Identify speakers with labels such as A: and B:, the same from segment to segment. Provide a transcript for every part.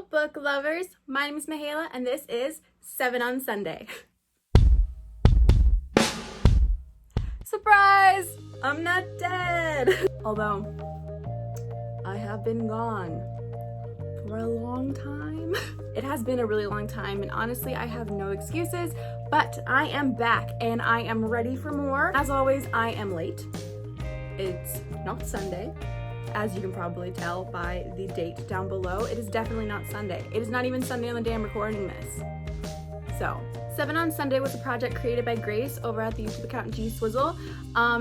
A: Hello, book lovers. My name is Mihaela, and this is 7 on Sunday. Surprise! I'm not dead! Although, I have been gone for a long time. It has been a really long time, and honestly, I have no excuses, but I am back, and I am ready for more. As always, I am late. It's not Sunday. As you can probably tell by the date down below, it is definitely not Sunday. It is not even Sunday on the day I'm recording this. So, 7 on Sunday was a project created by Grace over at the YouTube account G Swizzle.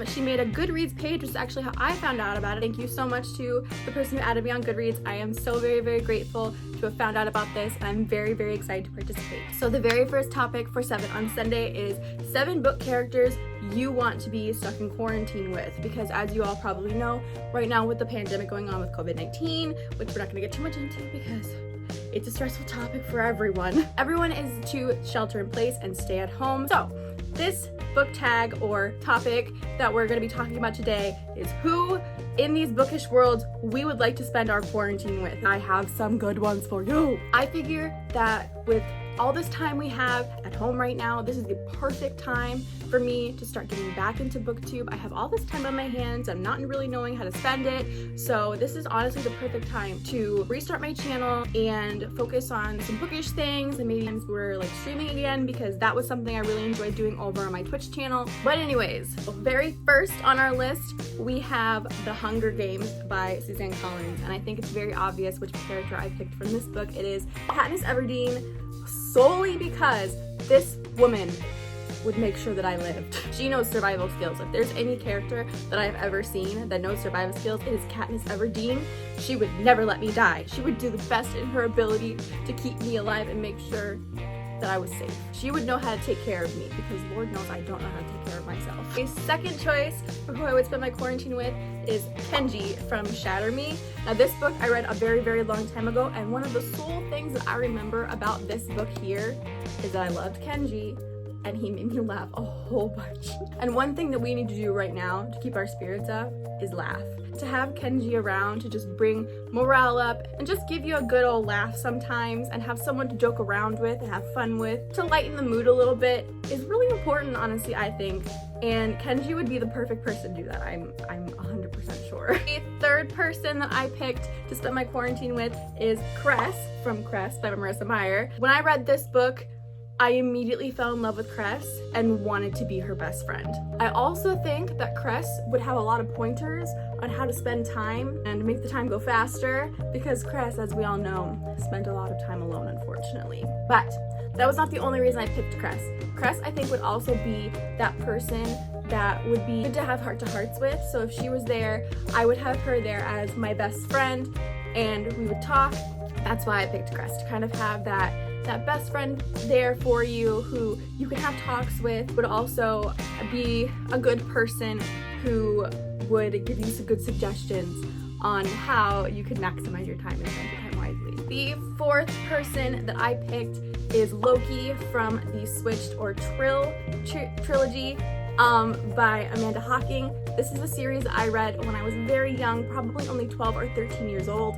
A: She made a Goodreads page, which is actually how I found out about it. Thank you so much to the person who added me on Goodreads. I am so very, very grateful to have found out about this, and I'm very, very excited to participate. So the very first topic for 7 on Sunday is 7 book characters you want to be stuck in quarantine with, because as you all probably know, right now with the pandemic going on with COVID-19, which we're not gonna get too much into because it's a stressful topic for everyone. Everyone is to shelter in place and stay at home. So this book tag or topic that we're gonna be talking about today is who in these bookish worlds we would like to spend our quarantine with. I have some good ones for you. I figure that with all this time we have at home right now, this is the perfect time for me to start getting back into booktube. I have all this time on my hands. I'm not really knowing how to spend it. So this is honestly the perfect time to restart my channel and focus on some bookish things, and maybe we're like streaming again because that was something I really enjoyed doing over on my Twitch channel. But anyways, very first on our list, we have The Hunger Games by Suzanne Collins. And I think it's very obvious which character I picked from this book. It is Katniss Everdeen, solely because this woman would make sure that I lived. She knows survival skills. If there's any character that I've ever seen that knows survival skills, it is Katniss Everdeen. She would never let me die. She would do the best in her ability to keep me alive and make sure that I was safe. She would know how to take care of me because Lord knows I don't know how to take care of myself. My second choice for who I would spend my quarantine with is Kenji from Shatter Me. Now this book I read a very, very long time ago, and one of the sole things that I remember about this book here is that I loved Kenji and he made me laugh a whole bunch. And one thing that we need to do right now to keep our spirits up is laugh. To have Kenji around to just bring morale up and just give you a good old laugh sometimes and have someone to joke around with and have fun with, to lighten the mood a little bit, is really important, honestly, I think. And Kenji would be the perfect person to do that. I'm 100% sure. The third person that I picked to spend my quarantine with is Cress from Cress by Marissa Meyer. When I read this book, I immediately fell in love with Cress and wanted to be her best friend. I also think that Cress would have a lot of pointers on how to spend time and make the time go faster, because Cress, as we all know, spent a lot of time alone, unfortunately. But that was not the only reason I picked Cress. Cress, I think, would also be that person that would be good to have heart-to-hearts with. So if she was there, I would have her there as my best friend and we would talk. That's why I picked Cress, to kind of have that best friend there for you who you can have talks with, but also be a good person who would give you some good suggestions on how you could maximize your time and spend your time wisely. The fourth person that I picked is Loki from the Switched or trilogy by Amanda Hocking. This is a series I read when I was very young, probably only 12 or 13 years old.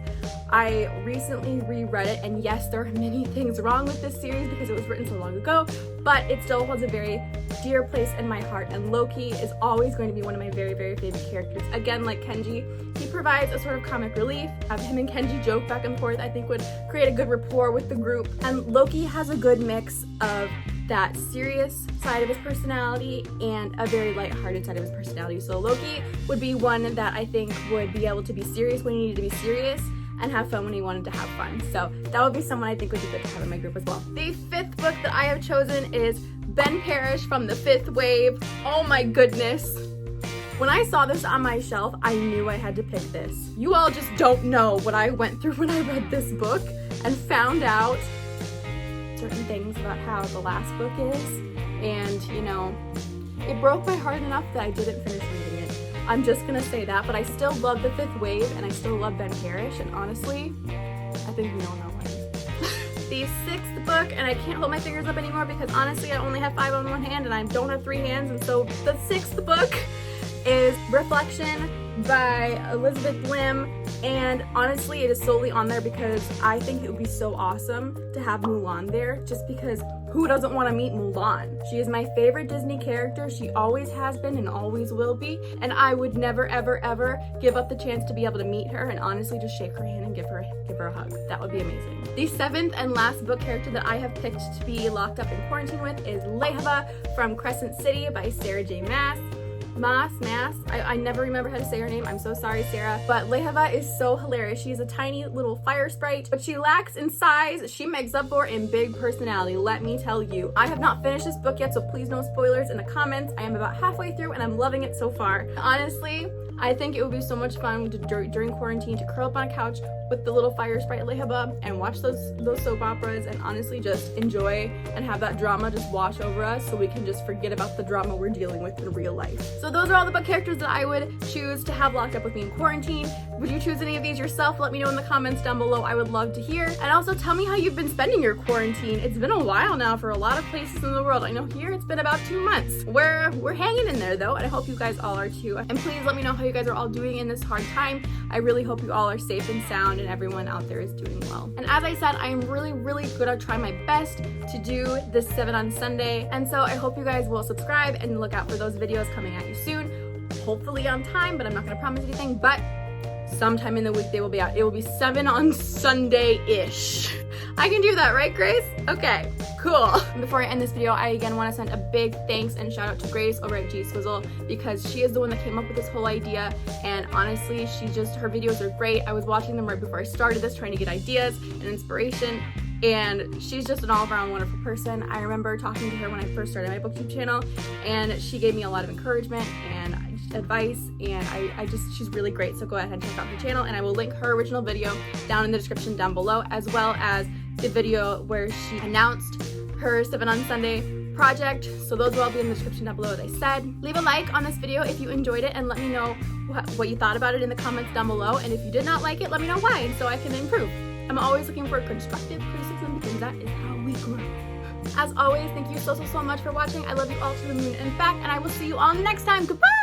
A: I recently reread it, and yes, there are many things wrong with this series because it was written so long ago, but it still holds a very dear place in my heart, and Loki is always going to be one of my very, very favorite characters. Again, like Kenji, he provides a sort of comic relief. Have him and Kenji joke back and forth, I think would create a good rapport with the group. And Loki has a good mix of that serious side of his personality and a very lighthearted side of his personality. So Loki would be one that I think would be able to be serious when he needed to be serious and have fun when he wanted to have fun. So that would be someone I think would be good to have in my group as well. The fifth book that I have chosen is Ben Parish from the Fifth Wave. Oh my goodness. When I saw this on my shelf, I knew I had to pick this. You all just don't know what I went through when I read this book and found out certain things about how the last book is. And, you know, it broke my heart enough that I didn't finish reading it. I'm just gonna say that, but I still love the Fifth Wave and I still love Ben Parish, and honestly, I think we all know why. The sixth book, and I can't hold my fingers up anymore because honestly I only have 5 on one hand and I don't have 3 hands, and so the sixth book is Reflection by Elizabeth Lim, and honestly it is solely on there because I think it would be so awesome to have Mulan there, just because who doesn't want to meet Mulan? She is my favorite Disney character. She always has been and always will be, and I would never ever ever give up the chance to be able to meet her and honestly just shake her hand and give her a hug. That would be amazing. The seventh and last book character that I have picked to be locked up in quarantine with is Layla from Crescent City by Sarah J. Maas. I never remember how to say her name. I'm so sorry, Sarah. But Layla is so hilarious. She's a tiny little fire sprite, but she lacks in size. She makes up for in big personality, let me tell you. I have not finished this book yet, so please no spoilers in the comments. I am about halfway through and I'm loving it so far. Honestly, I think it would be so much fun during quarantine to curl up on a couch with the little fire sprite Layla and watch those soap operas and honestly just enjoy and have that drama just wash over us so we can just forget about the drama we're dealing with in real life. So those are all the book characters that I would choose to have locked up with me in quarantine. Would you choose any of these yourself? Let me know in the comments down below. I would love to hear. And also tell me how you've been spending your quarantine. It's been a while now for a lot of places in the world. I know here it's been about 2 months. We're hanging in there though, and I hope you guys all are too. And please let me know how you guys are all doing in this hard time. I really hope you all are safe and sound and everyone out there is doing well. And as I said, I am really gonna try my best to do this 7 on Sunday. And so I hope you guys will subscribe and look out for those videos coming at you soon. Hopefully on time, but I'm not gonna promise anything, but sometime in the week they will be out. It will be 7 on Sunday-ish. I can do that, right, Grace? Okay, cool. Before I end this video, I again want to send a big thanks and shout out to Grace over at G Swizzle because she is the one that came up with this whole idea, and honestly, her videos are great. I was watching them right before I started this, trying to get ideas and inspiration, and she's just an all-around wonderful person. I remember talking to her when I first started my booktube channel, and she gave me a lot of encouragement and advice, and she's really great. So go ahead and check out her channel, and I will link her original video down in the description down below, as well as the video where she announced her 7 on Sunday project. So those will all be in the description down below, as I said. Leave a like on this video if you enjoyed it, and let me know what you thought about it in the comments down below. And if you did not like it, let me know why, so I can improve. I'm always looking for constructive criticism because that is how we grow. As always, thank you so much for watching. I love you all to the moon and back, and I will see you all next time. Goodbye!